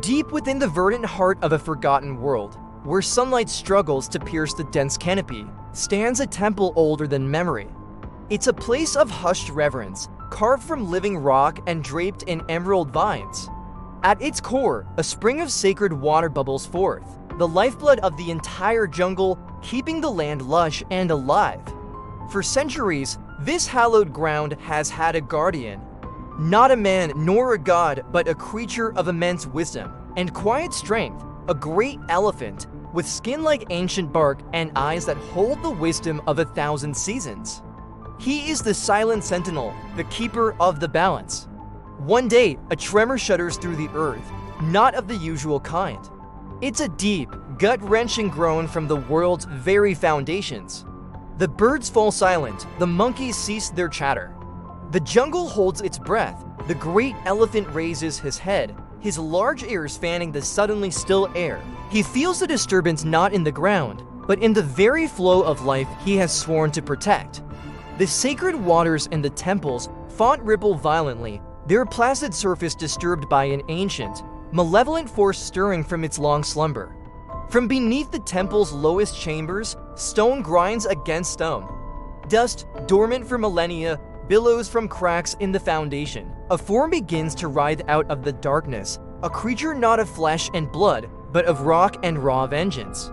Deep within the verdant heart of a forgotten world, where sunlight struggles to pierce the dense canopy, stands a temple older than memory. It's a place of hushed reverence, carved from living rock and draped in emerald vines. At its core, a spring of sacred water bubbles forth, the lifeblood of the entire jungle, keeping the land lush and alive. For centuries, this hallowed ground has had a guardian. Not a man nor a god, but a creature of immense wisdom and quiet strength, a great elephant with skin like ancient bark and eyes that hold the wisdom of 1,000 seasons. He is the silent sentinel, the keeper of the balance. One day, a tremor shudders through the earth, not of the usual kind. It's a deep, gut-wrenching groan from the world's very foundations. The birds fall silent, the monkeys cease their chatter. The jungle holds its breath, the great elephant raises his head, his large ears fanning the suddenly still air. He feels the disturbance not in the ground, but in the very flow of life he has sworn to protect. The sacred waters in the temple's font ripple violently, their placid surface disturbed by an ancient, malevolent force stirring from its long slumber. From beneath the temple's lowest chambers, stone grinds against stone. Dust, dormant for millennia, billows from cracks in the foundation. A form begins to writhe out of the darkness, a creature not of flesh and blood, but of rock and raw vengeance.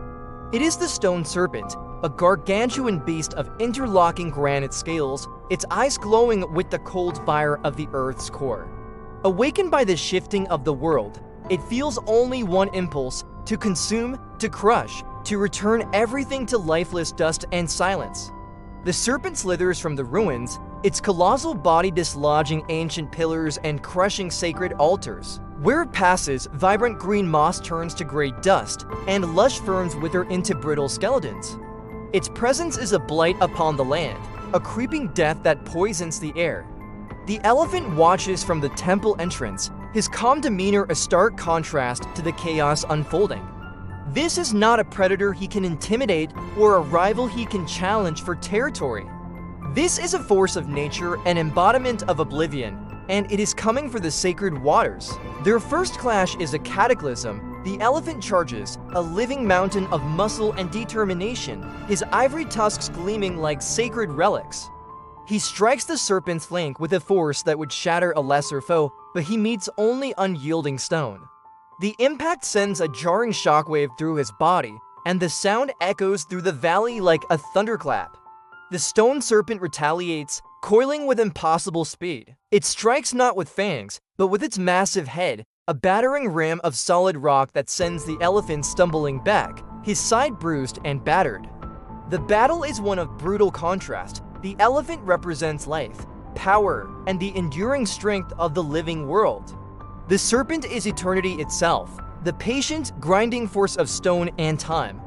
It is the Stone Serpent, a gargantuan beast of interlocking granite scales, its eyes glowing with the cold fire of the earth's core. Awakened by the shifting of the world, it feels only one impulse: to consume, to crush, to return everything to lifeless dust and silence. The serpent slithers from the ruins, its colossal body dislodging ancient pillars and crushing sacred altars. Where it passes, vibrant green moss turns to gray dust, and lush ferns wither into brittle skeletons. Its presence is a blight upon the land, a creeping death that poisons the air. The elephant watches from the temple entrance, his calm demeanor a stark contrast to the chaos unfolding. This is not a predator he can intimidate or a rival he can challenge for territory. This is a force of nature, an embodiment of oblivion, and it is coming for the sacred waters. Their first clash is a cataclysm. The elephant charges, a living mountain of muscle and determination, his ivory tusks gleaming like sacred relics. He strikes the serpent's flank with a force that would shatter a lesser foe, but he meets only unyielding stone. The impact sends a jarring shockwave through his body, and the sound echoes through the valley like a thunderclap. The Stone Serpent retaliates, coiling with impossible speed. It strikes not with fangs, but with its massive head, a battering ram of solid rock that sends the elephant stumbling back, his side bruised and battered. The battle is one of brutal contrast. The elephant represents life, power, and the enduring strength of the living world. The serpent is eternity itself, the patient, grinding force of stone and time.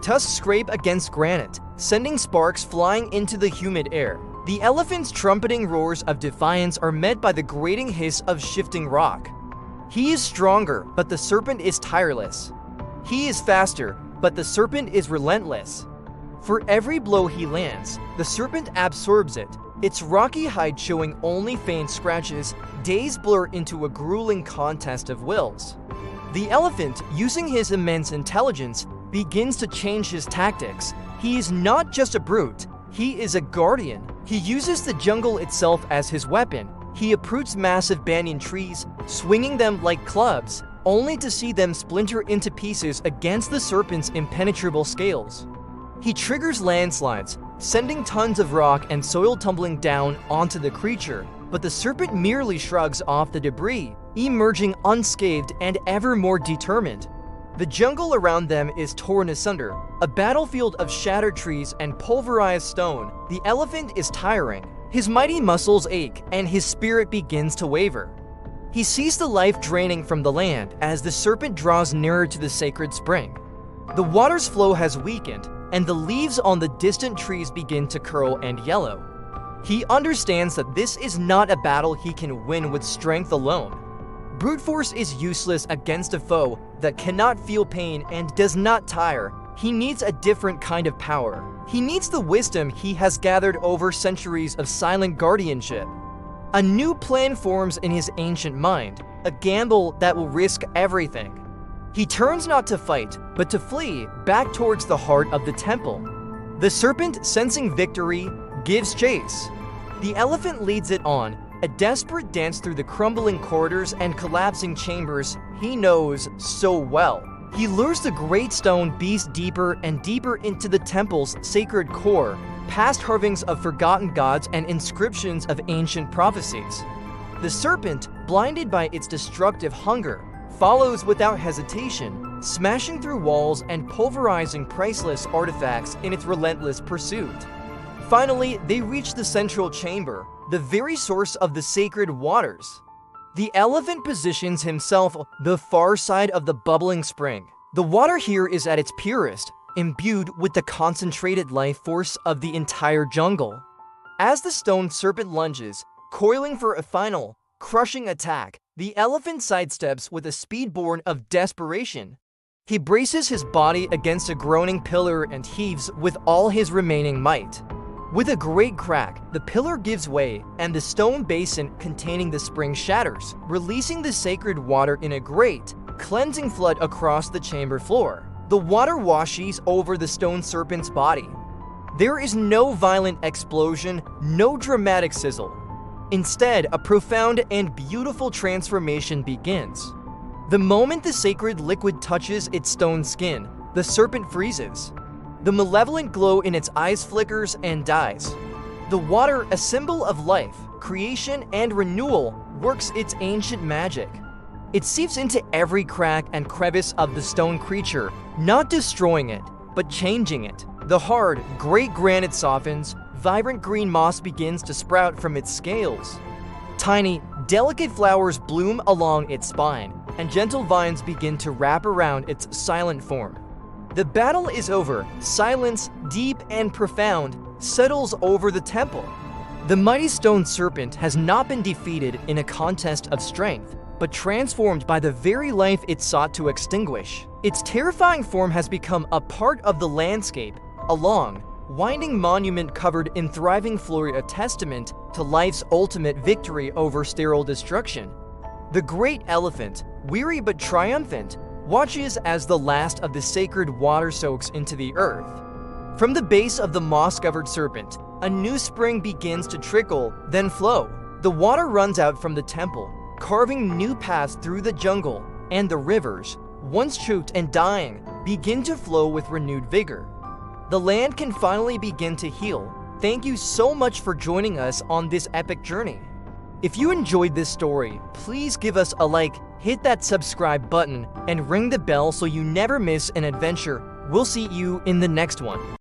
Tusks scrape against granite, sending sparks flying into the humid air. The elephant's trumpeting roars of defiance are met by the grating hiss of shifting rock. He is stronger, but the serpent is tireless. He is faster, but the serpent is relentless. For every blow he lands, the serpent absorbs it, its rocky hide showing only faint scratches. Days blur into a grueling contest of wills. The elephant, using his immense intelligence, begins to change his tactics. He is not just a brute, he is a guardian. He uses the jungle itself as his weapon. He uproots massive banyan trees, swinging them like clubs, only to see them splinter into pieces against the serpent's impenetrable scales. He triggers landslides, sending tons of rock and soil tumbling down onto the creature, but the serpent merely shrugs off the debris, emerging unscathed and ever more determined. The jungle around them is torn asunder, a battlefield of shattered trees and pulverized stone. The elephant is tiring. His mighty muscles ache, and his spirit begins to waver. He sees the life draining from the land as the serpent draws nearer to the sacred spring. The water's flow has weakened, and the leaves on the distant trees begin to curl and yellow. He understands that this is not a battle he can win with strength alone. Brute force is useless against a foe that cannot feel pain and does not tire. He needs a different kind of power. He needs the wisdom he has gathered over centuries of silent guardianship. A new plan forms in his ancient mind. a gamble that will risk everything. He turns not to fight, but to flee back towards the heart of the temple. The serpent, sensing victory, gives chase. The elephant leads it on, a desperate dance through the crumbling corridors and collapsing chambers he knows so well. He lures the great stone beast deeper and deeper into the temple's sacred core, past carvings of forgotten gods and inscriptions of ancient prophecies. The serpent, blinded by its destructive hunger, follows without hesitation, smashing through walls and pulverizing priceless artifacts in its relentless pursuit. Finally, they reach the central chamber, the very source of the sacred waters. The elephant positions himself the far side of the bubbling spring. The water here is at its purest, imbued with the concentrated life force of the entire jungle. As the stone serpent lunges, coiling for a final, crushing attack, the elephant sidesteps with a speed born of desperation. He braces his body against a groaning pillar and heaves with all his remaining might. With a great crack, the pillar gives way, and the stone basin containing the spring shatters, releasing the sacred water in a great, cleansing flood across the chamber floor. The water washes over the stone serpent's body. There is no violent explosion, no dramatic sizzle. Instead, a profound and beautiful transformation begins. The moment the sacred liquid touches its stone skin, the serpent freezes. The malevolent glow in its eyes flickers and dies. The water, a symbol of life, creation, and renewal, works its ancient magic. It seeps into every crack and crevice of the stone creature, not destroying it, but changing it. The hard, great granite softens, vibrant green moss begins to sprout from its scales. Tiny, delicate flowers bloom along its spine, and gentle vines begin to wrap around its silent form. The battle is over. Silence, deep and profound, settles over the temple. The mighty stone serpent has not been defeated in a contest of strength, but transformed by the very life it sought to extinguish. Its terrifying form has become a part of the landscape, a long, winding monument covered in thriving flora, a testament to life's ultimate victory over sterile destruction. The great elephant, weary but triumphant, watches as the last of the sacred water soaks into the earth. From the base of the moss-covered serpent, a new spring begins to trickle, then flow. The water runs out from the temple, carving new paths through the jungle, and the rivers, once choked and dying, begin to flow with renewed vigor. The land can finally begin to heal. Thank you so much for joining us on this epic journey. If you enjoyed this story, please give us a like, hit that subscribe button, and ring the bell so you never miss an adventure. We'll see you in the next one.